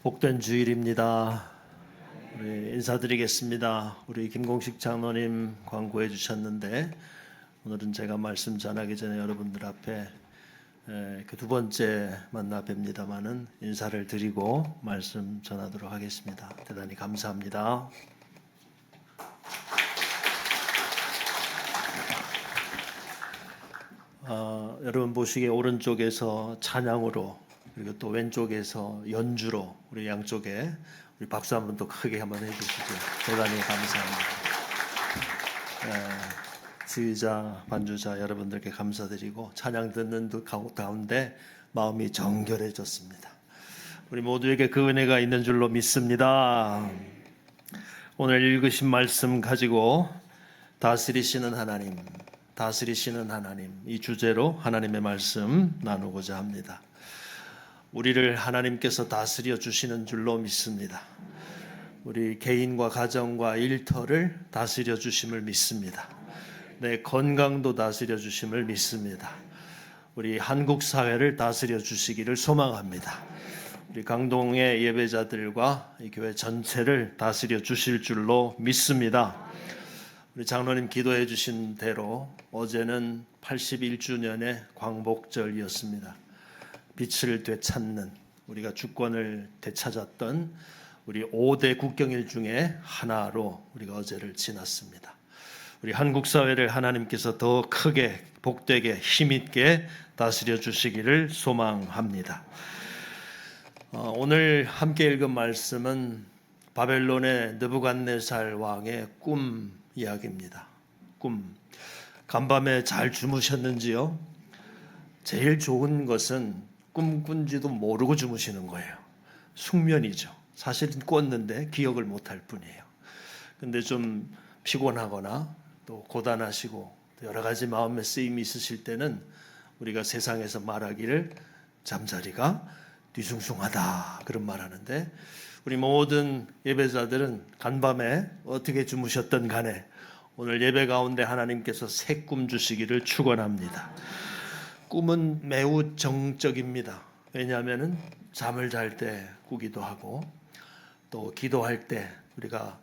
복된 주일입니다. 우리 인사드리겠습니다. 우리 김공식 장로님 광고해 주셨는데 오늘은 제가 말씀 전하기 전에 여러분들 앞에 그 두 번째 만나 뵙니다마는 인사를 드리고 말씀 전하도록 하겠습니다. 대단히 감사합니다. 여러분 보시기에 오른쪽에서 찬양으로 그리고 또 왼쪽에서 연주로 우리 양쪽에 우리 박수 한번 더 크게 한번 해주시죠. 대단히 감사합니다. 지휘자, 반주자 여러분들께 감사드리고 찬양 듣는 가운데 마음이 정결해졌습니다. 우리 모두에게 그 은혜가 있는 줄로 믿습니다. 오늘 읽으신 말씀 가지고 다스리시는 하나님 이 주제로 하나님의 말씀 나누고자 합니다. 우리를 하나님께서 다스려 주시는 줄로 믿습니다. 우리 개인과 가정과 일터를 다스려 주심을 믿습니다. 내 건강도 다스려 주심을 믿습니다. 우리 한국 사회를 다스려 주시기를 소망합니다. 우리 강동의 예배자들과 이 교회 전체를 다스려 주실 줄로 믿습니다. 우리 장로님 기도해 주신 대로 어제는 81주년의 광복절이었습니다. 빛을 되찾는, 우리가 주권을 되찾았던 우리 5대 국경일 중에 하나로 우리가 어제를 지났습니다. 우리 한국 사회를 하나님께서 더 크게 복되게 힘있게 다스려 주시기를 소망합니다. 오늘 함께 읽은 말씀은 바벨론의 느부갓네살 왕의 꿈 이야기입니다. 꿈. 간밤에 잘 주무셨는지요? 제일 좋은 것은 꿈 꾼지도 모르고 주무시는 거예요. 숙면이죠. 사실은 꿨는데 기억을 못할 뿐이에요. 근데 좀 피곤하거나 또 고단하시고 여러 가지 마음의 쓰임이 있으실 때는 우리가 세상에서 말하기를 잠자리가 뒤숭숭하다 그런 말 하는데, 우리 모든 예배자들은 간밤에 어떻게 주무셨든 간에 오늘 예배 가운데 하나님께서 새 꿈 주시기를 축원합니다. 꿈은 매우 정적입니다. 왜냐하면 잠을 잘 때 꾸기도 하고 또 기도할 때 우리가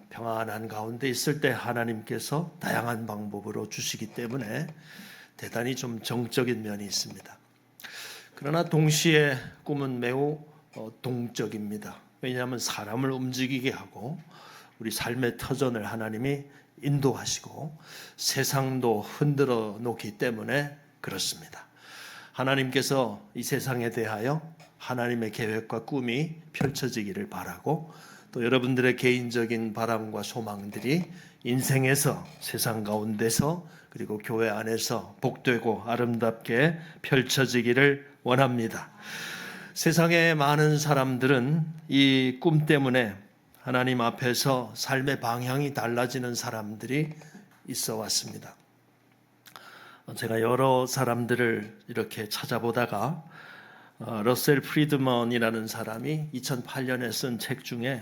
평안한 가운데 있을 때 하나님께서 다양한 방법으로 주시기 때문에 대단히 좀 정적인 면이 있습니다. 그러나 동시에 꿈은 매우 동적입니다. 왜냐하면 사람을 움직이게 하고 우리 삶의 터전을 하나님이 인도하시고 세상도 흔들어 놓기 때문에 그렇습니다. 하나님께서 이 세상에 대하여 하나님의 계획과 꿈이 펼쳐지기를 바라고, 또 여러분들의 개인적인 바람과 소망들이 인생에서, 세상 가운데서, 그리고 교회 안에서 복되고 아름답게 펼쳐지기를 원합니다. 세상의 많은 사람들은 이 꿈 때문에 하나님 앞에서 삶의 방향이 달라지는 사람들이 있어 왔습니다. 제가 여러 사람들을 이렇게 찾아보다가 러셀 프리드먼이라는 사람이 2008년에 쓴 책 중에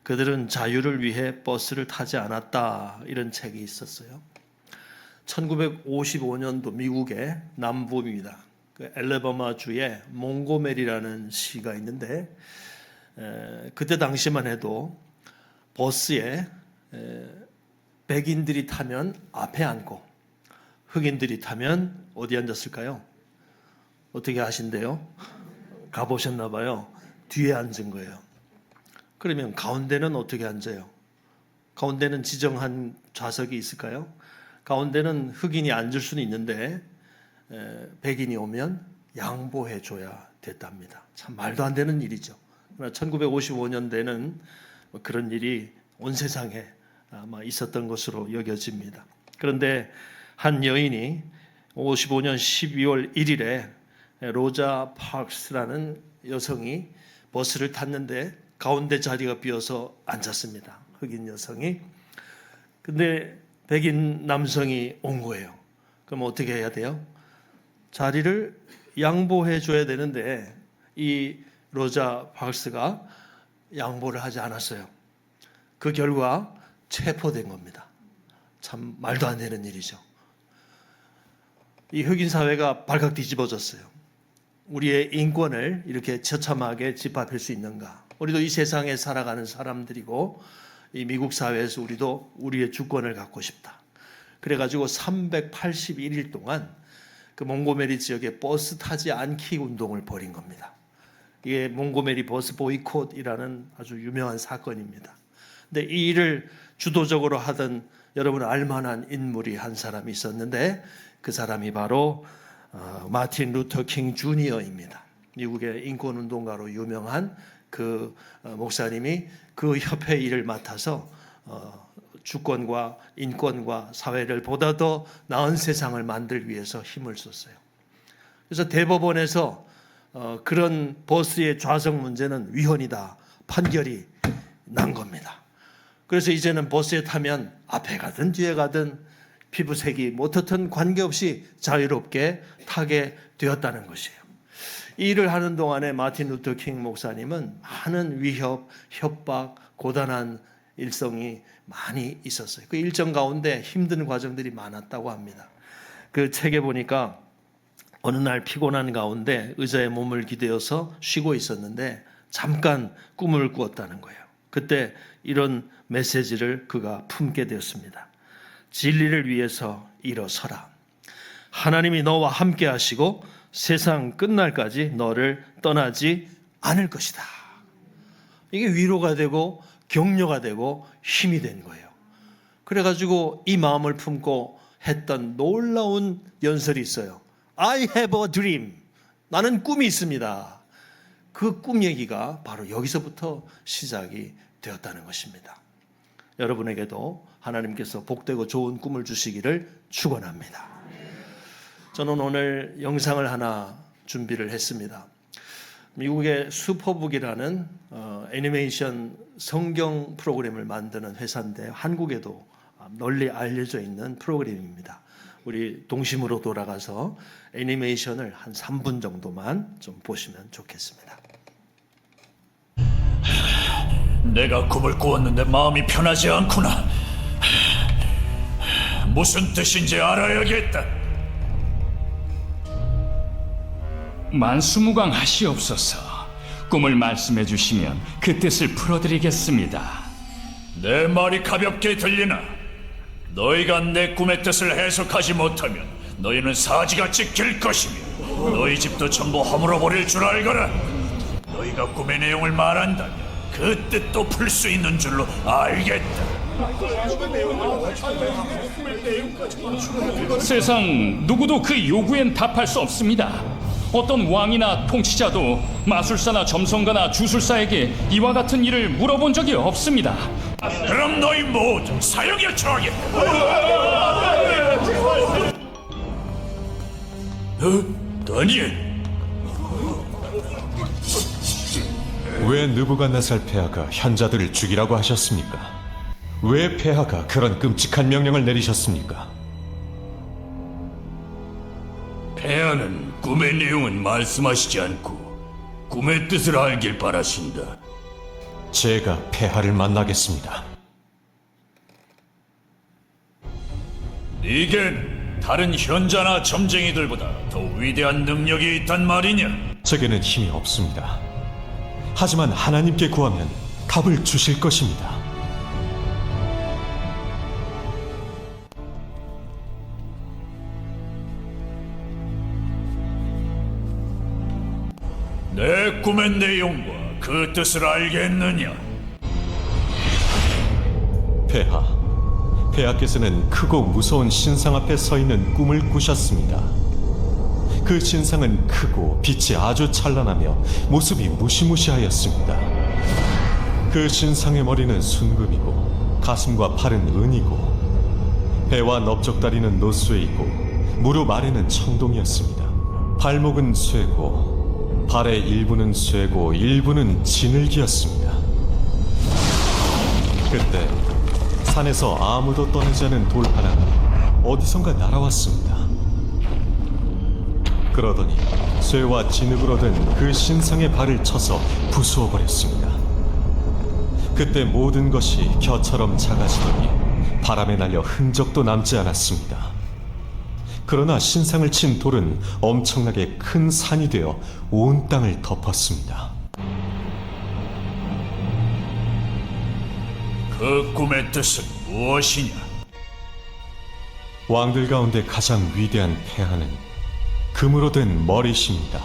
그들은 자유를 위해 버스를 타지 않았다 이런 책이 있었어요. 1955년도 미국의 남부입니다. 그 엘레바마주의 몽고메리라는 시가 있는데, 그때 당시만 해도 버스에 백인들이 타면 앞에 앉고 흑인들이 타면 어디 앉았을까요? 어떻게 하신대요? 가보셨나 봐요. 뒤에 앉은 거예요. 그러면 가운데는 어떻게 앉아요? 가운데는 지정한 좌석이 있을까요? 가운데는 흑인이 앉을 수는 있는데 백인이 오면 양보해 줘야 됐답니다. 참 말도 안 되는 일이죠. 그러나 1955년대는 그런 일이 온 세상에 아마 있었던 것으로 여겨집니다. 그런데 한 여인이 55년 12월 1일에 로자 파크스라는 여성이 버스를 탔는데 가운데 자리가 비어서 앉았습니다. 흑인 여성이. 근데 백인 남성이 온 거예요. 그럼 어떻게 해야 돼요? 자리를 양보해 줘야 되는데 이 로자 파크스가 양보를 하지 않았어요. 그 결과 체포된 겁니다. 참 말도 안 되는 일이죠. 이 흑인 사회가 발칵 뒤집어졌어요. 우리의 인권을 이렇게 처참하게 짓밟을 수 있는가? 우리도 이 세상에 살아가는 사람들이고 이 미국 사회에서 우리도 우리의 주권을 갖고 싶다. 그래가지고 381일 동안 그 몽고메리 지역에 버스 타지 않기 운동을 벌인 겁니다. 이게 몽고메리 버스 보이콧이라는 아주 유명한 사건입니다. 근데 이 일을 주도적으로 하던 여러분 알만한 인물이 한 사람이 있었는데 그 사람이 바로 마틴 루터 킹 주니어입니다. 미국의 인권운동가로 유명한 그 목사님이 그 협회 일을 맡아서 주권과 인권과 사회를 보다 더 나은 세상을 만들기 위해서 힘을 썼어요. 그래서 대법원에서 그런 버스의 좌석 문제는 위헌이다 판결이 난 겁니다. 그래서 이제는 버스에 타면 앞에 가든 뒤에 가든 피부색이 뭐든 관계없이 자유롭게 타게 되었다는 것이에요. 이 일을 하는 동안에 마틴 루터 킹 목사님은 많은 위협, 협박, 고단한 일성이 많이 있었어요. 그 일정 가운데 힘든 과정들이 많았다고 합니다. 그 책에 보니까 어느 날 피곤한 가운데 의자에 몸을 기대어서 쉬고 있었는데 잠깐 꿈을 꾸었다는 거예요. 그때 이런 메시지를 그가 품게 되었습니다. 진리를 위해서 일어서라. 하나님이 너와 함께 하시고 세상 끝날까지 너를 떠나지 않을 것이다. 이게 위로가 되고 격려가 되고 힘이 된 거예요. 그래가지고 이 마음을 품고 했던 놀라운 연설이 있어요. I have a dream. 나는 꿈이 있습니다. 그 꿈 얘기가 바로 여기서부터 시작이 되었다는 것입니다. 여러분에게도 하나님께서 복되고 좋은 꿈을 주시기를 축원합니다. 저는 오늘 영상을 하나 준비를 했습니다. 미국의 슈퍼북이라는 애니메이션 성경 프로그램을 만드는 회사인데 한국에도 널리 알려져 있는 프로그램입니다. 우리 동심으로 돌아가서 애니메이션을 한 3분 정도만 좀 보시면 좋겠습니다. 내가 꿈을 꾸었는데 마음이 편하지 않구나. 무슨 뜻인지 알아야겠다. 만수무강하시옵소서. 꿈을 말씀해 주시면 그 뜻을 풀어드리겠습니다. 내 말이 가볍게 들리나? 너희가 내 꿈의 뜻을 해석하지 못하면 너희는 사지가 찢길 것이며 너희 집도 전부 허물어 버릴 줄 알거라. 너희가 꿈의 내용을 말한다면 그 뜻도 풀 수 있는 줄로 알겠다. 세상 누구도 그 요구엔 답할 수 없습니다. 어떤 왕이나 통치자도 마술사나 점성가나 주술사에게 이와 같은 일을 물어본 적이 없습니다. 그럼 너희 모두 사형에 처하겠다. 다니엘. 왜 느부갓네살 폐하가 현자들을 죽이라고 하셨습니까? 왜 폐하가 그런 끔찍한 명령을 내리셨습니까? 폐하는 꿈의 내용은 말씀하시지 않고 꿈의 뜻을 알길 바라신다. 제가 폐하를 만나겠습니다. 네겐 다른 현자나 점쟁이들보다 더 위대한 능력이 있단 말이냐? 제게는 힘이 없습니다. 하지만 하나님께 구하면 답을 주실 것입니다. 내 꿈의 내용과 그 뜻을 알겠느냐? 폐하께서는 크고 무서운 신상 앞에 서 있는 꿈을 꾸셨습니다. 그 신상은 크고 빛이 아주 찬란하며 모습이 무시무시하였습니다. 그 신상의 머리는 순금이고 가슴과 팔은 은이고 배와 넓적다리는 노쇠이고 무릎 아래는 청동이었습니다. 발목은 쇠고 발의 일부는 쇠고 일부는 진흙이었습니다. 그때 산에서 아무도 떠내지 않은 돌 하나가 어디선가 날아왔습니다. 그러더니 쇠와 진흙으로 된 그 신상의 발을 쳐서 부수어 버렸습니다. 그때 모든 것이 겨처럼 작아지더니 바람에 날려 흔적도 남지 않았습니다. 그러나 신상을 친 돌은 엄청나게 큰 산이 되어 온 땅을 덮었습니다. 그 꿈의 뜻은 무엇이냐? 왕들 가운데 가장 위대한 폐하는 금으로 된 머릿입니다.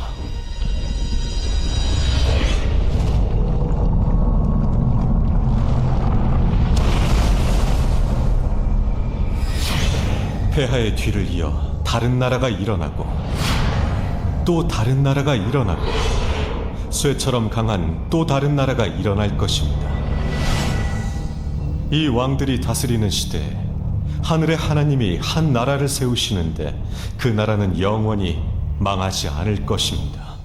폐하의 뒤를 이어 다른 나라가 일어나고 또 다른 나라가 일어나고 쇠처럼 강한 또 다른 나라가 일어날 것입니다. 이 왕들이 다스리는 시대에 하늘의 하나님이 한 나라를 세우시는데 그 나라는 영원히 망하지 않을 것입니다.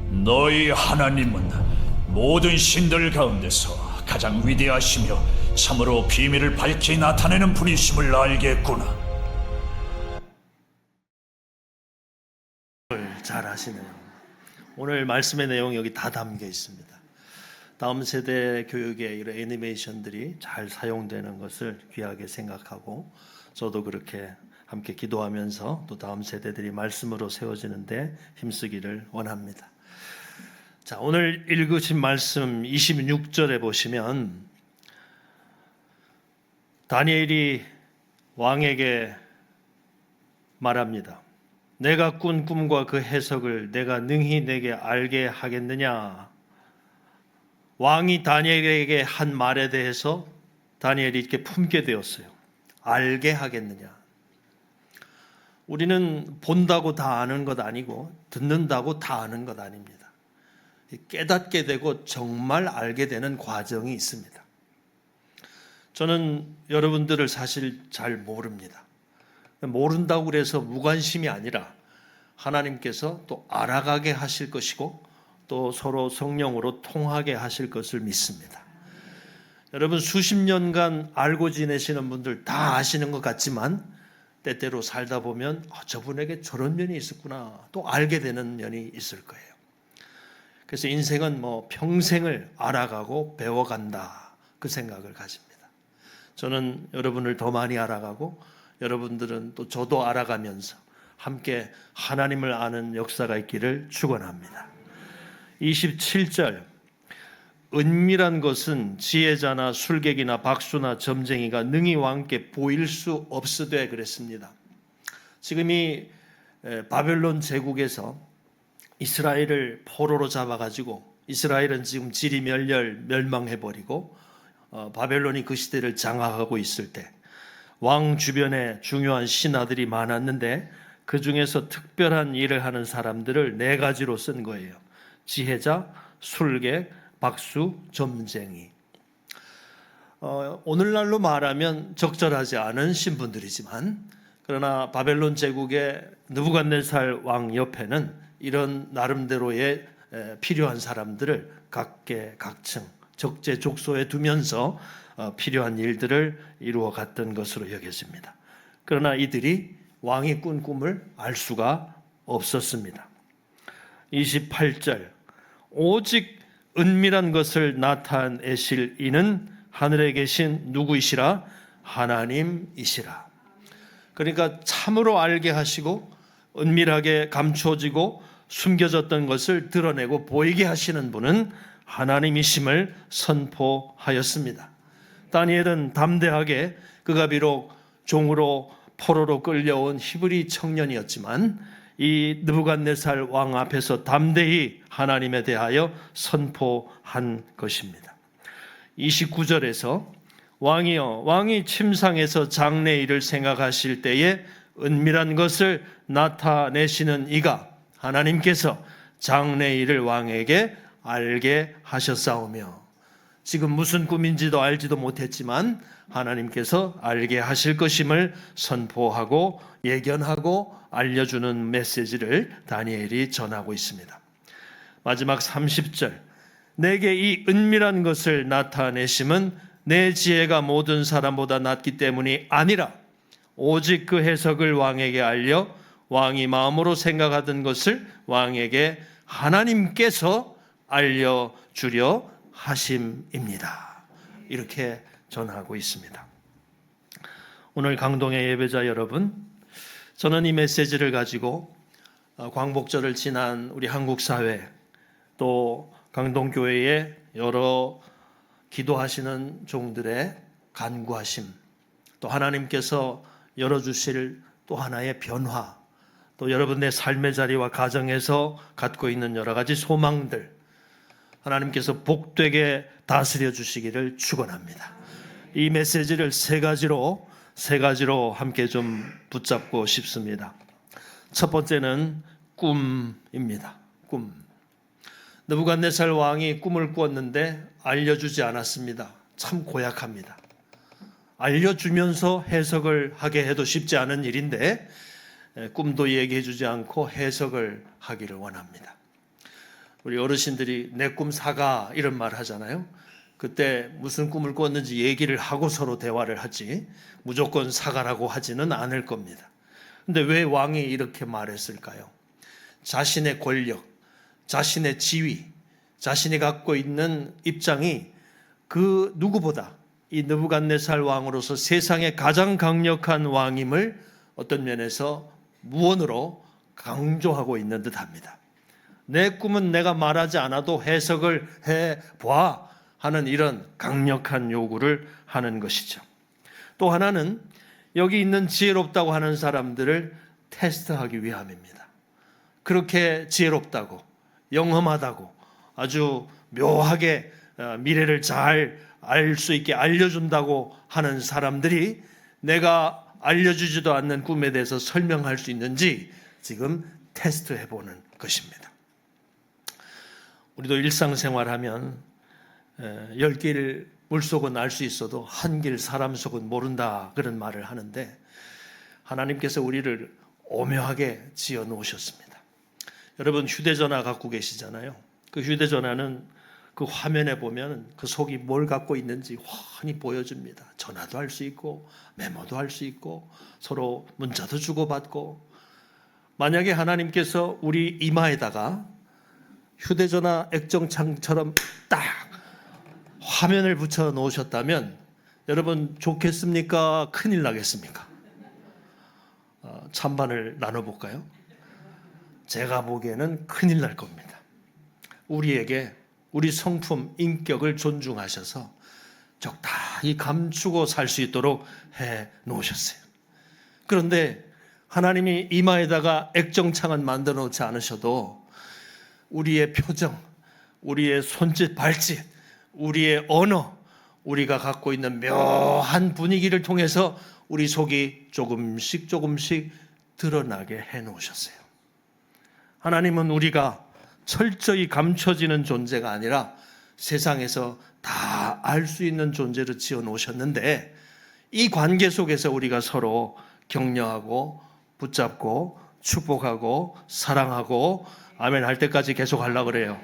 너희 하나님은 모든 신들 가운데서 가장 위대하시며 참으로 비밀을 밝히 나타내는 분이심을 알겠구나. 잘 하시네요. 오늘 말씀의 내용 여기 다 담겨 있습니다. 다음 세대 교육에 이런 애니메이션들이 잘 사용되는 것을 귀하게 생각하고 저도 그렇게 함께 기도하면서 또 다음 세대들이 말씀으로 세워지는데 힘쓰기를 원합니다. 자, 오늘 읽으신 말씀 26절에 보시면 다니엘이 왕에게 말합니다. 내가 꾼 꿈과 그 해석을 내가 능히 내게 알게 하겠느냐? 왕이 다니엘에게 한 말에 대해서 다니엘이 이렇게 품게 되었어요. 알게 하겠느냐? 우리는 본다고 다 아는 것 아니고 듣는다고 다 아는 것 아닙니다. 깨닫게 되고 정말 알게 되는 과정이 있습니다. 저는 여러분들을 사실 잘 모릅니다. 모른다고 그래서 무관심이 아니라 하나님께서 또 알아가게 하실 것이고 또 서로 성령으로 통하게 하실 것을 믿습니다. 여러분 수십 년간 알고 지내시는 분들 다 아시는 것 같지만 때때로 살다 보면 저분에게 저런 면이 있었구나 또 알게 되는 면이 있을 거예요. 그래서 인생은 평생을 알아가고 배워간다 그 생각을 가집니다. 저는 여러분을 더 많이 알아가고 여러분들은 또 저도 알아가면서 함께 하나님을 아는 역사가 있기를 축원합니다. 27절 은밀한 것은 지혜자나 술객이나 박수나 점쟁이가 능히 왕께 보일 수 없으되 그랬습니다. 지금 이 바벨론 제국에서 이스라엘을 포로로 잡아가지고 이스라엘은 지금 지리멸렬 멸망해버리고 바벨론이 그 시대를 장악하고 있을 때 왕 주변에 중요한 신하들이 많았는데 그 중에서 특별한 일을 하는 사람들을 4가지로 쓴 거예요. 지혜자, 술객, 박수, 점쟁이. 오늘날로 말하면 적절하지 않은 신분들이지만 그러나 바벨론 제국의 느부갓네살 왕 옆에는 이런 나름대로의 필요한 사람들을 각계각층 적재적소에 두면서 필요한 일들을 이루어 갔던 것으로 여겨집니다. 그러나 이들이 왕이 꾼 꿈을 알 수가 없었습니다. 28절 오직 은밀한 것을 나타내실 이는 하늘에 계신 누구이시라? 하나님이시라. 그러니까 참으로 알게 하시고 은밀하게 감춰지고 숨겨졌던 것을 드러내고 보이게 하시는 분은 하나님이심을 선포하였습니다. 다니엘은 담대하게 그가 비록 종으로 포로로 끌려온 히브리 청년이었지만 이 느부갓네살 왕 앞에서 담대히 하나님에 대하여 선포한 것입니다. 29절에서 왕이여 왕이 침상에서 장래일을 생각하실 때에 은밀한 것을 나타내시는 이가 하나님께서 장래일을 왕에게 알게 하셨사오며 지금 무슨 꿈인지도 알지도 못했지만 하나님께서 알게 하실 것임을 선포하고 예견하고 알려주는 메시지를 다니엘이 전하고 있습니다. 마지막 30절 내게 이 은밀한 것을 나타내심은 내 지혜가 모든 사람보다 낫기 때문이 아니라 오직 그 해석을 왕에게 알려 왕이 마음으로 생각하던 것을 왕에게 하나님께서 알려주려 하심입니다. 이렇게 전하고 있습니다. 오늘 강동의 예배자 여러분, 저는 이 메시지를 가지고 광복절을 지난 우리 한국 사회 또 강동교회의 여러 기도하시는 종들의 간구하심, 또 하나님께서 열어주실 또 하나의 변화, 또 여러분의 삶의 자리와 가정에서 갖고 있는 여러 가지 소망들, 하나님께서 복되게 다스려 주시기를 축원합니다. 이 메시지를 세 가지로 함께 좀 붙잡고 싶습니다. 첫 번째는 꿈입니다. 꿈. 느부갓네살 왕이 꿈을 꾸었는데 알려주지 않았습니다. 참 고약합니다. 알려주면서 해석을 하게 해도 쉽지 않은 일인데 꿈도 얘기해 주지 않고 해석을 하기를 원합니다. 우리 어르신들이 내 꿈 사가 이런 말 하잖아요. 그때 무슨 꿈을 꿨는지 얘기를 하고 서로 대화를 하지 무조건 사가라고 하지는 않을 겁니다. 근데 왜 왕이 이렇게 말했을까요? 자신의 권력, 자신의 지위, 자신이 갖고 있는 입장이 그 누구보다 이 느부갓네살 왕으로서 세상의 가장 강력한 왕임을 어떤 면에서 무언으로 강조하고 있는 듯합니다. 내 꿈은 내가 말하지 않아도 해석을 해봐 하는 이런 강력한 요구를 하는 것이죠. 또 하나는 여기 있는 지혜롭다고 하는 사람들을 테스트하기 위함입니다. 그렇게 지혜롭다고, 영험하다고, 아주 묘하게 미래를 잘 알 수 있게 알려준다고 하는 사람들이 내가 알려주지도 않는 꿈에 대해서 설명할 수 있는지 지금 테스트해보는 것입니다. 우리도 일상생활하면 10길 물속은 알 수 있어도 한 길 사람 속은 모른다 그런 말을 하는데 하나님께서 우리를 오묘하게 지어 놓으셨습니다. 여러분 휴대전화 갖고 계시잖아요. 그 휴대전화는 그 화면에 보면 그 속이 뭘 갖고 있는지 훤히 보여줍니다. 전화도 할 수 있고 메모도 할 수 있고 서로 문자도 주고받고, 만약에 하나님께서 우리 이마에다가 휴대전화 액정창처럼 딱 화면을 붙여 놓으셨다면 여러분 좋겠습니까? 큰일 나겠습니까? 찬반을 나눠볼까요? 제가 보기에는 큰일 날 겁니다. 우리에게 우리 성품, 인격을 존중하셔서 적당히 감추고 살 수 있도록 해 놓으셨어요. 그런데 하나님이 이마에다가 액정창은 만들어 놓지 않으셔도 우리의 표정, 우리의 손짓, 발짓, 우리의 언어, 우리가 갖고 있는 묘한 분위기를 통해서 우리 속이 조금씩 드러나게 해 놓으셨어요. 하나님은 우리가 철저히 감춰지는 존재가 아니라 세상에서 다 알 수 있는 존재로 지어 놓으셨는데 이 관계 속에서 우리가 서로 격려하고 붙잡고 축복하고 사랑하고 아멘 할 때까지 계속 하려고 그래요.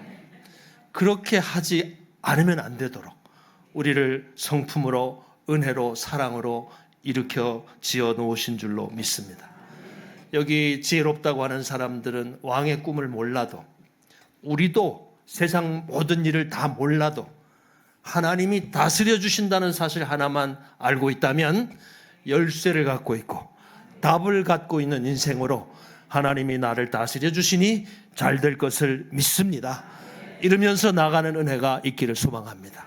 그렇게 하지 않으면 안 되도록 우리를 성품으로, 은혜로, 사랑으로 일으켜 지어 놓으신 줄로 믿습니다. 여기 지혜롭다고 하는 사람들은 왕의 꿈을 몰라도, 우리도 세상 모든 일을 다 몰라도 하나님이 다스려 주신다는 사실 하나만 알고 있다면 열쇠를 갖고 있고 답을 갖고 있는 인생으로 하나님이 나를 다스려 주시니 잘 될 것을 믿습니다. 이러면서 나가는 은혜가 있기를 소망합니다.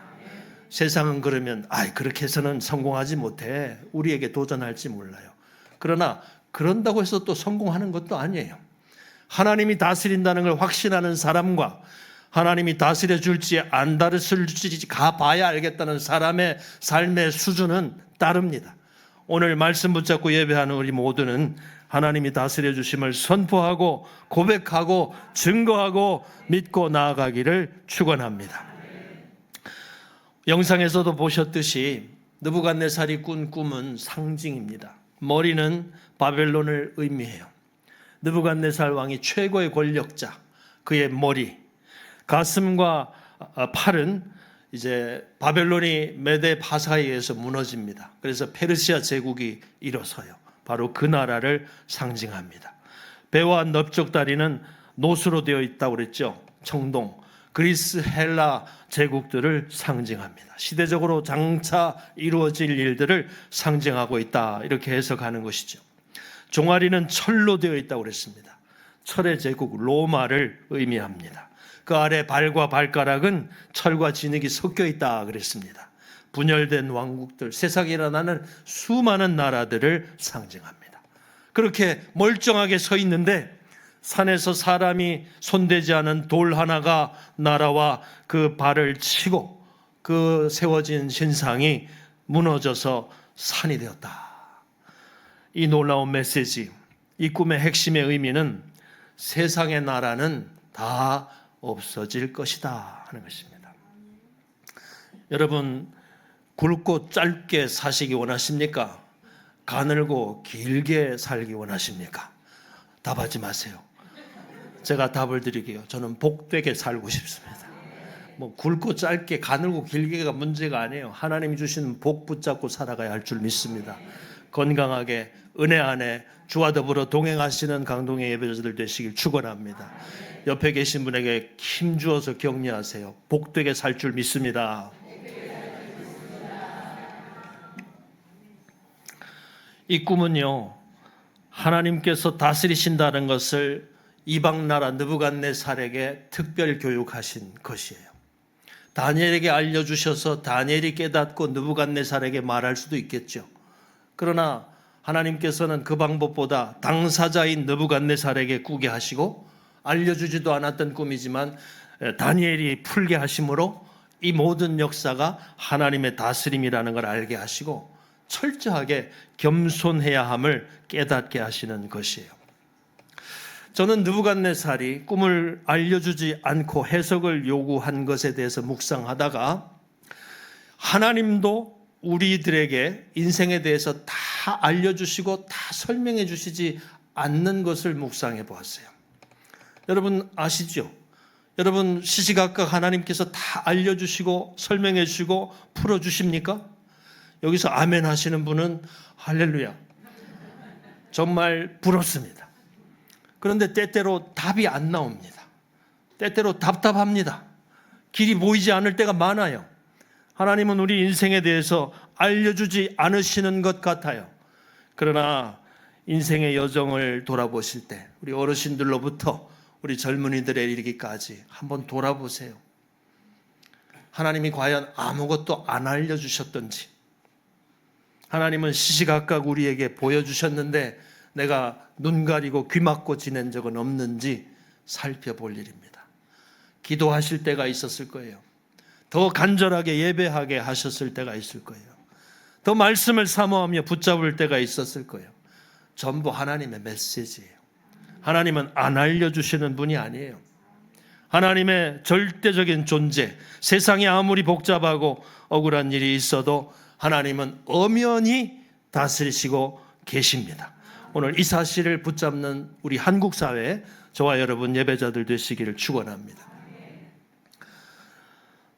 세상은 그러면 그렇게 해서는 성공하지 못해, 우리에게 도전할지 몰라요. 그러나 그런다고 해서 또 성공하는 것도 아니에요. 하나님이 다스린다는 걸 확신하는 사람과 하나님이 다스려 줄지 안 다스려 줄지 가봐야 알겠다는 사람의 삶의 수준은 다릅니다. 오늘 말씀 붙잡고 예배하는 우리 모두는 하나님이 다스려 주심을 선포하고 고백하고 증거하고 믿고 나아가기를 축원합니다. 영상에서도 보셨듯이 느부갓네살이 꾼 꿈은 상징입니다. 머리는 바벨론을 의미해요. 느부갓네살 왕이 최고의 권력자, 그의 머리, 가슴과 팔은 이제 바벨론이 메데 바사에 의해서 무너집니다. 그래서 페르시아 제국이 일어서요. 바로 그 나라를 상징합니다. 배와 넓적 다리는 노수로 되어 있다고 그랬죠. 청동. 그리스 헬라 제국들을 상징합니다. 시대적으로 장차 이루어질 일들을 상징하고 있다, 이렇게 해석하는 것이죠. 종아리는 철로 되어 있다고 그랬습니다. 철의 제국 로마를 의미합니다. 그 아래 발과 발가락은 철과 진흙이 섞여 있다 그랬습니다. 분열된 왕국들, 세상에 일어나는 수많은 나라들을 상징합니다. 그렇게 멀쩡하게 서 있는데 산에서 사람이 손대지 않은 돌 하나가 날아와 그 발을 치고 그 세워진 신상이 무너져서 산이 되었다. 이 놀라운 메시지, 이 꿈의 핵심의 의미는 세상의 나라는 다 없어질 것이다 하는 것입니다. 여러분, 굵고 짧게 사시기 원하십니까? 가늘고 길게 살기 원하십니까? 답하지 마세요. 제가 답을 드릴게요. 저는 복되게 살고 싶습니다. 뭐 굵고 짧게 가늘고 길게가 문제가 아니에요. 하나님이 주신 복 붙잡고 살아가야 할 줄 믿습니다. 건강하게 은혜 안에 주와 더불어 동행하시는 강동의 예배자들 되시길 축원합니다. 옆에 계신 분에게 힘 주어서 격려하세요. 복되게 살 줄 믿습니다. 이 꿈은요, 하나님께서 다스리신다는 것을 이방 나라 느부갓네살에게 특별 교육하신 것이에요. 다니엘에게 알려주셔서 다니엘이 깨닫고 느부갓네살에게 말할 수도 있겠죠. 그러나 하나님께서는 그 방법보다 당사자인 느부갓네살에게 꾸게 하시고 알려주지도 않았던 꿈이지만 다니엘이 풀게 하심으로 이 모든 역사가 하나님의 다스림이라는 걸 알게 하시고 철저하게 겸손해야 함을 깨닫게 하시는 것이에요. 저는 느부갓네살이 꿈을 알려주지 않고 해석을 요구한 것에 대해서 묵상하다가 하나님도 우리들에게 인생에 대해서 다 알려주시고 다 설명해 주시지 않는 것을 묵상해 보았어요. 여러분 아시죠? 여러분 시시각각 하나님께서 다 알려주시고 설명해 주시고 풀어주십니까? 여기서 아멘 하시는 분은 할렐루야. 정말 부럽습니다. 그런데 때때로 답이 안 나옵니다. 때때로 답답합니다. 길이 보이지 않을 때가 많아요. 하나님은 우리 인생에 대해서 알려주지 않으시는 것 같아요. 그러나 인생의 여정을 돌아보실 때 우리 어르신들로부터 우리 젊은이들에 이르기까지 한번 돌아보세요. 하나님이 과연 아무것도 안 알려주셨던지, 하나님은 시시각각 우리에게 보여주셨는데 내가 눈 가리고 귀 막고 지낸 적은 없는지 살펴볼 일입니다. 기도하실 때가 있었을 거예요. 더 간절하게 예배하게 하셨을 때가 있을 거예요. 더 말씀을 사모하며 붙잡을 때가 있었을 거예요. 전부 하나님의 메시지예요. 하나님은 안 알려주시는 분이 아니에요. 하나님의 절대적인 존재, 세상이 아무리 복잡하고 억울한 일이 있어도 하나님은 엄연히 다스리시고 계십니다. 오늘 이 사실을 붙잡는 우리 한국 사회, 저와 여러분 예배자들 되시기를 축원합니다.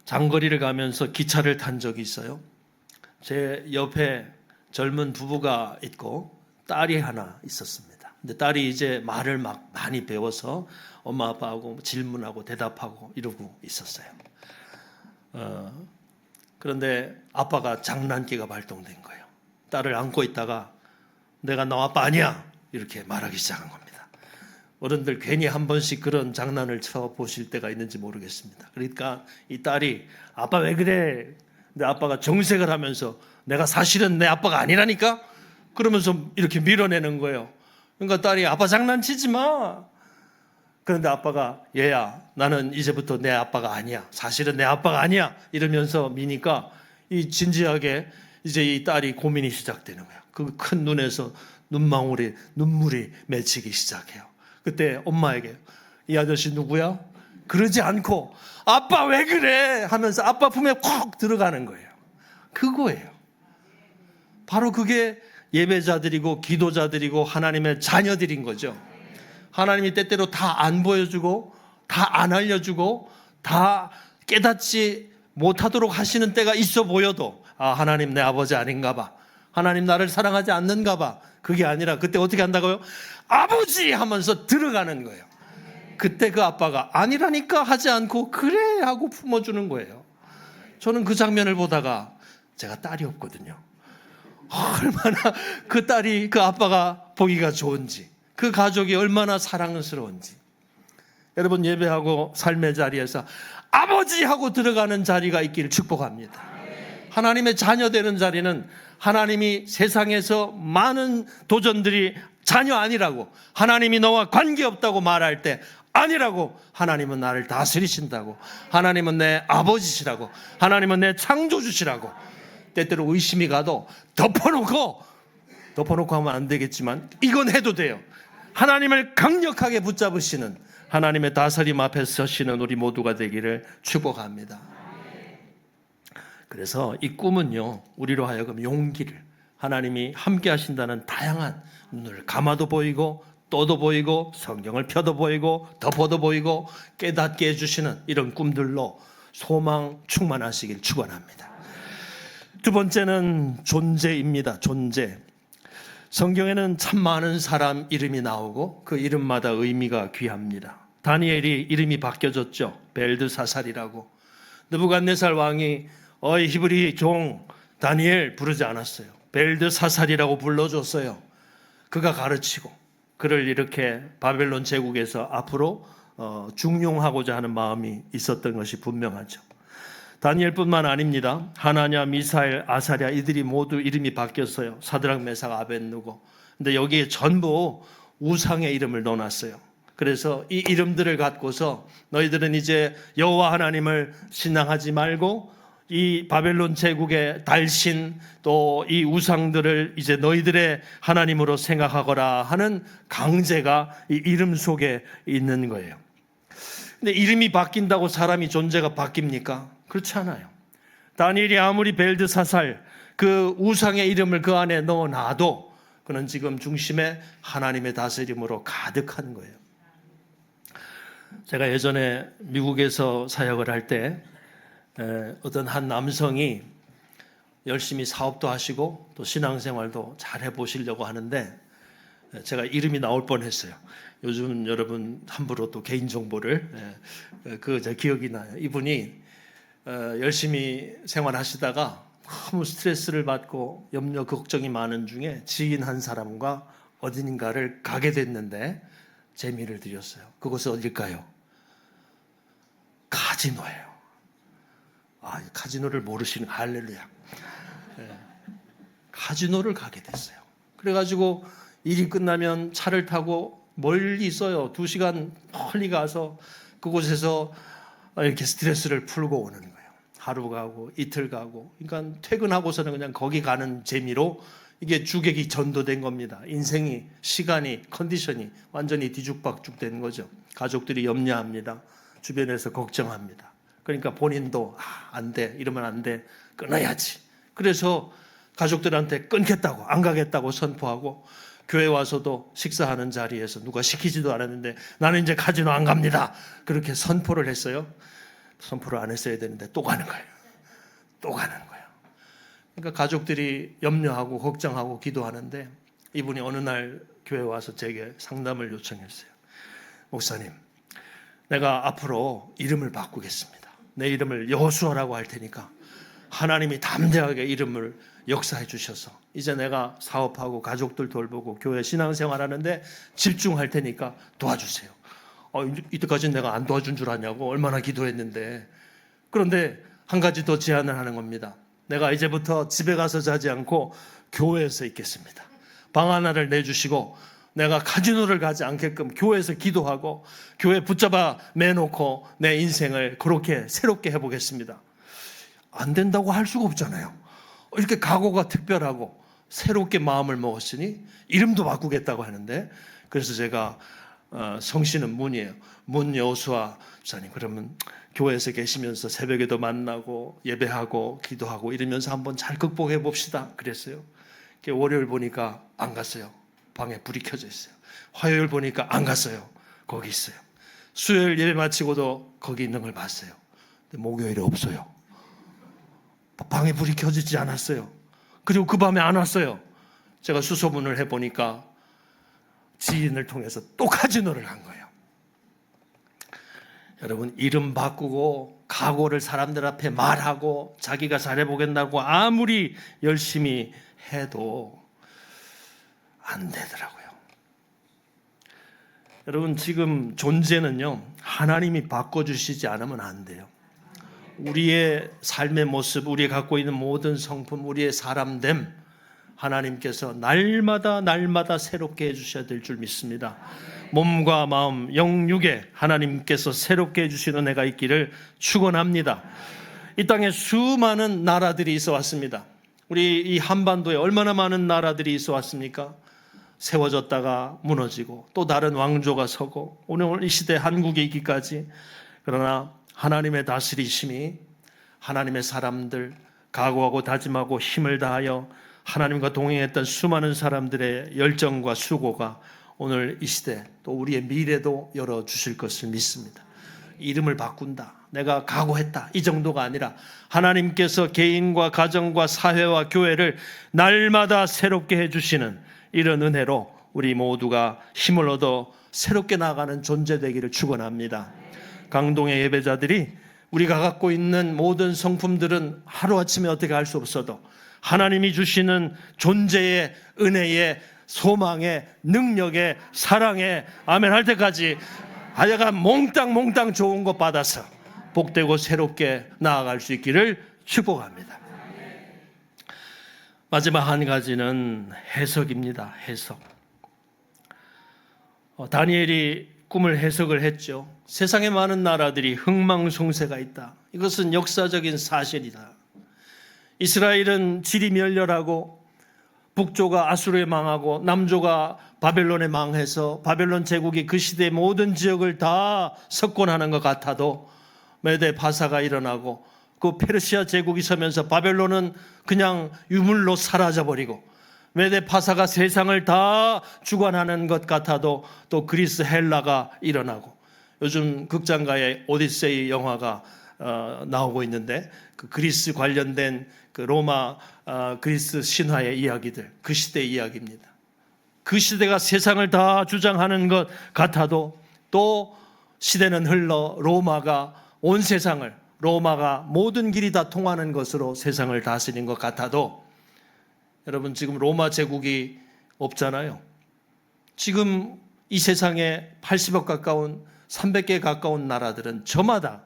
장거리를 가면서 기차를 탄 적이 있어요. 제 옆에 젊은 부부가 있고 딸이 하나 있었습니다. 근데 딸이 이제 말을 막 많이 배워서 엄마 아빠하고 질문하고 대답하고 이러고 있었어요. 그런데 아빠가 장난기가 발동된 거예요. 딸을 안고 있다가 내가 너 아빠 아니야 이렇게 말하기 시작한 겁니다. 어른들 괜히 한 번씩 그런 장난을 쳐보실 때가 있는지 모르겠습니다. 그러니까 이 딸이 아빠 왜 그래? 근데 아빠가 정색을 하면서 내가 사실은 내 아빠가 아니라니까? 그러면서 이렇게 밀어내는 거예요. 그러니까 딸이 아빠 장난치지 마. 그런데 아빠가 얘야 나는 이제부터 내 아빠가 아니야. 사실은 내 아빠가 아니야. 이러면서 미니까 이 진지하게 이제 이 딸이 고민이 시작되는 거야. 그 큰 눈에서 눈물이 맺히기 시작해요. 그때 엄마에게 이 아저씨 누구야? 그러지 않고 아빠 왜 그래? 하면서 아빠 품에 콕 들어가는 거예요. 그거예요. 바로 그게 예배자들이고 기도자들이고 하나님의 자녀들인 거죠. 하나님이 때때로 다 안 보여주고 다 안 알려주고 다 깨닫지 못하도록 하시는 때가 있어 보여도 하나님 내 아버지 아닌가 봐. 하나님 나를 사랑하지 않는가 봐. 그게 아니라 그때 어떻게 한다고요? 아버지 하면서 들어가는 거예요. 그때 그 아빠가 아니라니까 하지 않고 그래 하고 품어주는 거예요. 저는 그 장면을 보다가, 제가 딸이 없거든요, 얼마나 그 딸이, 그 아빠가 보기가 좋은지, 그 가족이 얼마나 사랑스러운지. 여러분, 예배하고 삶의 자리에서 아버지 하고 들어가는 자리가 있기를 축복합니다. 하나님의 자녀 되는 자리는 하나님이 세상에서 많은 도전들이 자녀 아니라고, 하나님이 너와 관계없다고 말할 때 아니라고, 하나님은 나를 다스리신다고, 하나님은 내 아버지시라고, 하나님은 내 창조주시라고, 때때로 의심이 가도 덮어놓고 하면 안 되겠지만 이건 해도 돼요. 하나님을 강력하게 붙잡으시는, 하나님의 다스림 앞에 서시는 우리 모두가 되기를 축복합니다. 그래서 이 꿈은요, 우리로 하여금 용기를, 하나님이 함께 하신다는 다양한, 눈을 감아도 보이고 떠도 보이고 성경을 펴도 보이고 덮어도 보이고 깨닫게 해주시는 이런 꿈들로 소망 충만하시길 축원합니다. 두 번째는 존재입니다. 존재. 성경에는 참 많은 사람 이름이 나오고 그 이름마다 의미가 귀합니다. 다니엘이 이름이 바뀌어졌죠. 벨드사살이라고. 느부갓네살 왕이 어이 히브리 종 다니엘 부르지 않았어요. 벨드사살이라고 불러줬어요. 그가 가르치고 그를 이렇게 바벨론 제국에서 앞으로 중용하고자 하는 마음이 있었던 것이 분명하죠. 다니엘뿐만 아닙니다. 하나냐, 미사엘, 아사랴 이들이 모두 이름이 바뀌었어요. 사드락, 메삭, 아벳느고. 근데 여기에 전부 우상의 이름을 넣어놨어요. 그래서 이 이름들을 갖고서 너희들은 이제 여호와 하나님을 신앙하지 말고 이 바벨론 제국의 달신 또 이 우상들을 이제 너희들의 하나님으로 생각하거라 하는 강제가 이 이름 속에 있는 거예요. 근데 이름이 바뀐다고 사람이 존재가 바뀝니까? 그렇지 않아요. 다니엘이 아무리 벨드사살 그 우상의 이름을 그 안에 넣어놔도 그는 지금 중심에 하나님의 다스림으로 가득한 거예요. 제가 예전에 미국에서 사역을 할 때 어떤 한 남성이 열심히 사업도 하시고 또 신앙생활도 잘 해보시려고 하는데 제가 이름이 나올 뻔했어요. 요즘 여러분 함부로 또 개인정보를 제 기억이 나요. 이분이 열심히 생활하시다가 너무 스트레스를 받고 염려 걱정이 많은 중에 지인 한 사람과 어딘가를 가게 됐는데 재미를 드렸어요. 그곳은 어딜까요? 카지노예요. 카지노를 모르시는, 할렐루야. 카지노를 가게 됐어요. 그래가지고 일이 끝나면 차를 타고 멀리 있어요. 2시간 멀리 가서 그곳에서 이렇게 스트레스를 풀고 오는 거예요. 하루 가고 이틀 가고. 그러니까 퇴근하고서는 그냥 거기 가는 재미로 이게 주객이 전도된 겁니다. 인생이, 시간이, 컨디션이 완전히 뒤죽박죽 된 거죠. 가족들이 염려합니다. 주변에서 걱정합니다. 그러니까 본인도 안 돼, 이러면 안 돼, 끊어야지. 그래서 가족들한테 끊겠다고, 안 가겠다고 선포하고 교회 와서도 식사하는 자리에서 누가 시키지도 않았는데 나는 이제 카지노 안 갑니다. 그렇게 선포를 했어요. 선포를 안 했어야 되는데 또 가는 거예요. 또 가는 거예요. 그러니까 가족들이 염려하고 걱정하고 기도하는데 이분이 어느 날 교회 와서 제게 상담을 요청했어요. 목사님, 내가 앞으로 이름을 바꾸겠습니다. 내 이름을 여호수아라고 할 테니까 하나님이 담대하게 이름을 역사해 주셔서 이제 내가 사업하고 가족들 돌보고 교회 신앙생활하는데 집중할 테니까 도와주세요. 이때까지는 내가 안 도와준 줄 아냐고 얼마나 기도했는데. 그런데 한 가지 더 제안을 하는 겁니다. 내가 이제부터 집에 가서 자지 않고 교회에서 있겠습니다. 방 하나를 내주시고 내가 카지노를 가지 않게끔 교회에서 기도하고 교회 붙잡아 매놓고 내 인생을 그렇게 새롭게 해보겠습니다. 안 된다고 할 수가 없잖아요. 이렇게 각오가 특별하고 새롭게 마음을 먹었으니 이름도 바꾸겠다고 하는데, 그래서 제가 성씨는 문이에요. 문 여호수아 집사님, 그러면 교회에서 계시면서 새벽에도 만나고 예배하고 기도하고 이러면서 한번 잘 극복해 봅시다 그랬어요. 월요일 보니까 안 갔어요. 방에 불이 켜져 있어요. 화요일 보니까 안 갔어요. 거기 있어요. 수요일 예배 마치고도 거기 있는 걸 봤어요. 근데 목요일에 없어요. 방에 불이 켜지지 않았어요. 그리고 그 밤에 안 왔어요. 제가 수소문을 해보니까 지인을 통해서 또 카지노를 한 거예요. 여러분, 이름 바꾸고 각오를 사람들 앞에 말하고 자기가 잘해보겠다고 아무리 열심히 해도 안 되더라고요. 여러분, 지금 존재는요, 하나님이 바꿔주시지 않으면 안 돼요. 우리의 삶의 모습, 우리가 갖고 있는 모든 성품, 우리의 사람됨, 하나님께서 날마다 새롭게 해주셔야 될 줄 믿습니다. 몸과 마음, 영육에 하나님께서 새롭게 해주시는 은혜가 있기를 축원합니다. 이 땅에 수많은 나라들이 있어 왔습니다. 우리 이 한반도에 얼마나 많은 나라들이 있어 왔습니까? 세워졌다가 무너지고 또 다른 왕조가 서고 오늘 이 시대 한국에 있기까지. 그러나 하나님의 다스리심이 하나님의 사람들, 각오하고 다짐하고 힘을 다하여 하나님과 동행했던 수많은 사람들의 열정과 수고가 오늘 이 시대 또 우리의 미래도 열어주실 것을 믿습니다. 이름을 바꾼다, 내가 각오했다, 이 정도가 아니라 하나님께서 개인과 가정과 사회와 교회를 날마다 새롭게 해주시는 이런 은혜로 우리 모두가 힘을 얻어 새롭게 나아가는 존재 되기를 축원합니다. 강동의 예배자들이 우리가 갖고 있는 모든 성품들은 하루아침에 어떻게 할 수 없어도 하나님이 주시는 존재의 은혜의 소망의 능력의 사랑의 아멘 할 때까지 하여간 몽땅 좋은 것 받아서 복되고 새롭게 나아갈 수 있기를 축복합니다. 마지막 한 가지는 해석입니다. 해석. 다니엘이 꿈을 해석을 했죠. 세상에 많은 나라들이 흥망성쇠가 있다. 이것은 역사적인 사실이다. 이스라엘은 질이 멸렬하고 북조가 아수르에 망하고 남조가 바벨론에 망해서 바벨론 제국이 그 시대의 모든 지역을 다 석권하는 것 같아도 메대 바사가 일어나고 그 페르시아 제국이 서면서 바벨론은 그냥 유물로 사라져버리고 메대 바사가 세상을 다 주관하는 것 같아도 또 그리스 헬라가 일어나고 요즘 극장가에 오디세이 영화가 나오고 있는데 그 그리스 관련된 그 로마 그리스 신화의 이야기들, 그 시대의 이야기입니다. 그 시대가 세상을 다 주장하는 것 같아도 또 시대는 흘러 로마가 온 세상을, 로마가 모든 길이 다 통하는 것으로 세상을 다스린 것 같아도 여러분, 지금 로마 제국이 없잖아요. 지금 이 세상에 80억 가까운 300개 가까운 나라들은 저마다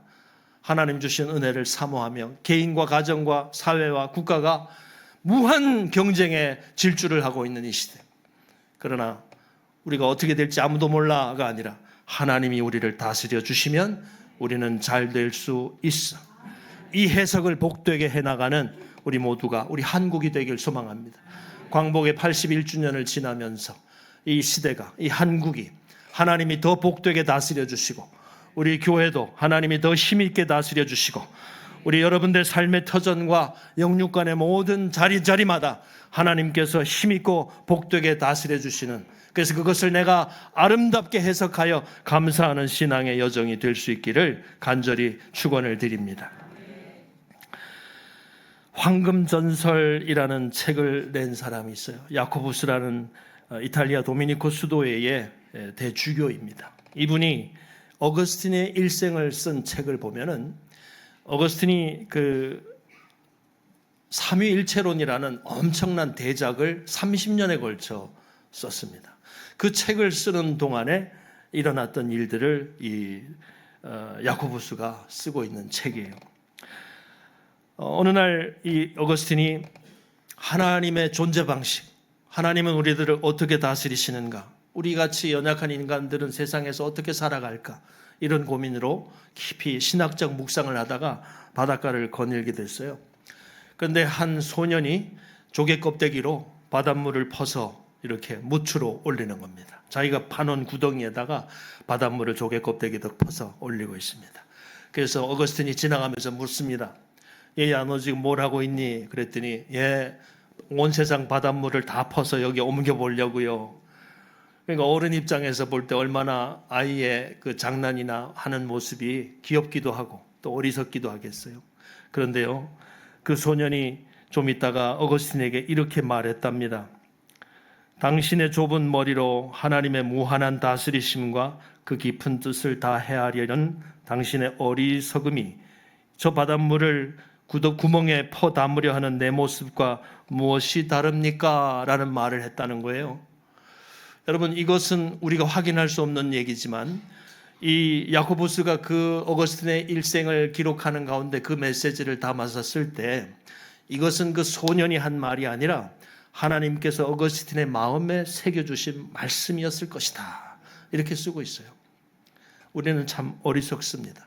하나님 주신 은혜를 사모하며 개인과 가정과 사회와 국가가 무한 경쟁에 질주를 하고 있는 이 시대. 그러나 우리가 어떻게 될지 아무도 몰라가 아니라 하나님이 우리를 다스려 주시면 우리는 잘 될 수 있어. 이 해석을 복되게 해나가는 우리 모두가 우리 한국이 되길 소망합니다. 광복의 81주년을 지나면서 이 시대가, 이 한국이 하나님이 더 복되게 다스려 주시고 우리 교회도 하나님이 더 힘있게 다스려 주시고 우리 여러분들 삶의 터전과 영육간의 모든 자리마다 하나님께서 힘있고 복되게 다스려 주시는, 그래서 그것을 내가 아름답게 해석하여 감사하는 신앙의 여정이 될 수 있기를 간절히 축원을 드립니다. 황금전설이라는 책을 낸 사람이 있어요. 야코부스라는 이탈리아 도미니코 수도회의 대주교입니다. 이분이 어거스틴의 일생을 쓴 책을 보면은 어거스틴이 그 삼위일체론이라는 엄청난 대작을 30년에 걸쳐 썼습니다. 그 책을 쓰는 동안에 일어났던 일들을 이 야코부스가 쓰고 있는 책이에요. 어느 날 이 어거스틴이 하나님의 존재 방식, 하나님은 우리들을 어떻게 다스리시는가, 우리같이 연약한 인간들은 세상에서 어떻게 살아갈까, 이런 고민으로 깊이 신학적 묵상을 하다가 바닷가를 거닐게 됐어요. 그런데 한 소년이 조개 껍데기로 바닷물을 퍼서 이렇게 무추로 올리는 겁니다. 자기가 파놓은 구덩이에다가 바닷물을 조개 껍데기도 퍼서 올리고 있습니다. 그래서 어거스틴이 지나가면서 묻습니다. 얘야, 너 지금 뭘 하고 있니? 그랬더니 온 세상 바닷물을 다 퍼서 여기 옮겨보려고요. 그러니까 어른 입장에서 볼 때 얼마나 아이의 그 장난이나 하는 모습이 귀엽기도 하고 또 어리석기도 하겠어요. 그런데요, 그 소년이 좀 있다가 어거스틴에게 이렇게 말했답니다. 당신의 좁은 머리로 하나님의 무한한 다스리심과 그 깊은 뜻을 다 헤아려는 당신의 어리석음이 저 바닷물을 구멍에 퍼 담으려 하는 내 모습과 무엇이 다릅니까? 라는 말을 했다는 거예요. 여러분, 이것은 우리가 확인할 수 없는 얘기지만 이 야코보스가 그 어거스틴의 일생을 기록하는 가운데 그 메시지를 담아서 쓸 때 이것은 그 소년이 한 말이 아니라 하나님께서 어거스틴의 마음에 새겨주신 말씀이었을 것이다. 이렇게 쓰고 있어요. 우리는 참 어리석습니다.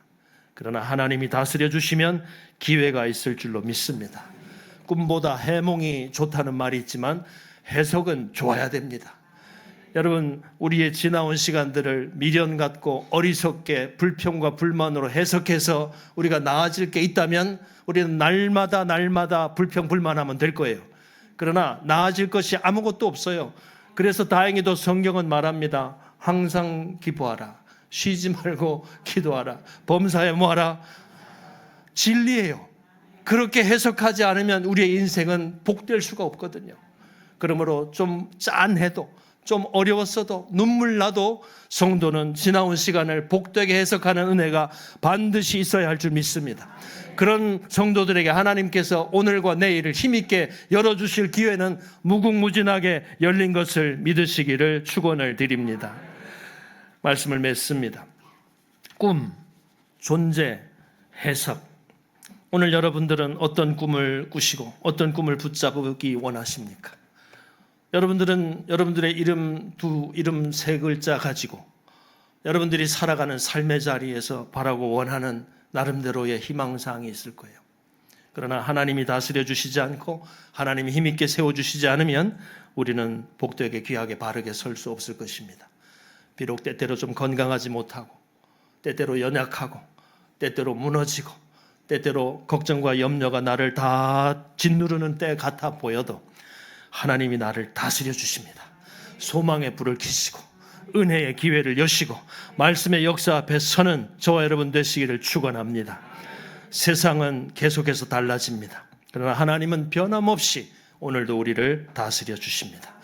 그러나 하나님이 다스려 주시면 기회가 있을 줄로 믿습니다. 꿈보다 해몽이 좋다는 말이 있지만 해석은 좋아야 됩니다. 여러분, 우리의 지나온 시간들을 미련 갖고 어리석게 불평과 불만으로 해석해서 우리가 나아질 게 있다면 우리는 날마다 불평 불만하면 될 거예요. 그러나 나아질 것이 아무것도 없어요. 그래서 다행히도 성경은 말합니다. 항상 기도하라. 쉬지 말고 기도하라. 범사에 뭐하라? 진리예요. 그렇게 해석하지 않으면 우리의 인생은 복될 수가 없거든요. 그러므로 좀 짠해도 좀 어려웠어도 눈물 나도 성도는 지나온 시간을 복되게 해석하는 은혜가 반드시 있어야 할 줄 믿습니다. 그런 성도들에게 하나님께서 오늘과 내일을 힘있게 열어주실 기회는 무궁무진하게 열린 것을 믿으시기를 축원을 드립니다. 말씀을 맺습니다. 꿈, 존재, 해석. 오늘 여러분들은 어떤 꿈을 꾸시고 어떤 꿈을 붙잡기 원하십니까? 여러분들은 여러분들의 이름 세 글자 가지고 여러분들이 살아가는 삶의 자리에서 바라고 원하는 나름대로의 희망사항이 있을 거예요. 그러나 하나님이 다스려 주시지 않고 하나님이 힘있게 세워주시지 않으면 우리는 복되게 귀하게 바르게 설 수 없을 것입니다. 비록 때때로 좀 건강하지 못하고 때때로 연약하고 때때로 무너지고 때때로 걱정과 염려가 나를 다 짓누르는 때 같아 보여도 하나님이 나를 다스려 주십니다. 소망의 불을 켜시고 은혜의 기회를 여시고 말씀의 역사 앞에 서는 저와 여러분 되시기를 축원합니다. 세상은 계속해서 달라집니다. 그러나 하나님은 변함없이 오늘도 우리를 다스려 주십니다.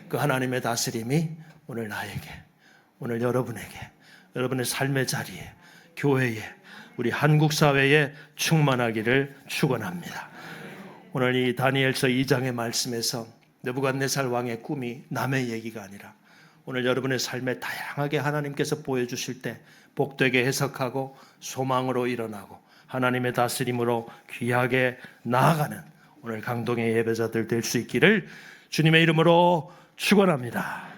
그 하나님의 다스림이 오늘 나에게, 오늘 여러분에게, 여러분의 삶의 자리에, 교회에, 우리 한국 사회에 충만하기를 축원합니다. 오늘 이 다니엘서 2장의 말씀에서 느부갓네살 왕의 꿈이 남의 얘기가 아니라 오늘 여러분의 삶에 다양하게 하나님께서 보여주실 때 복되게 해석하고 소망으로 일어나고 하나님의 다스림으로 귀하게 나아가는 오늘 강동의 예배자들 될 수 있기를 주님의 이름으로 축원합니다.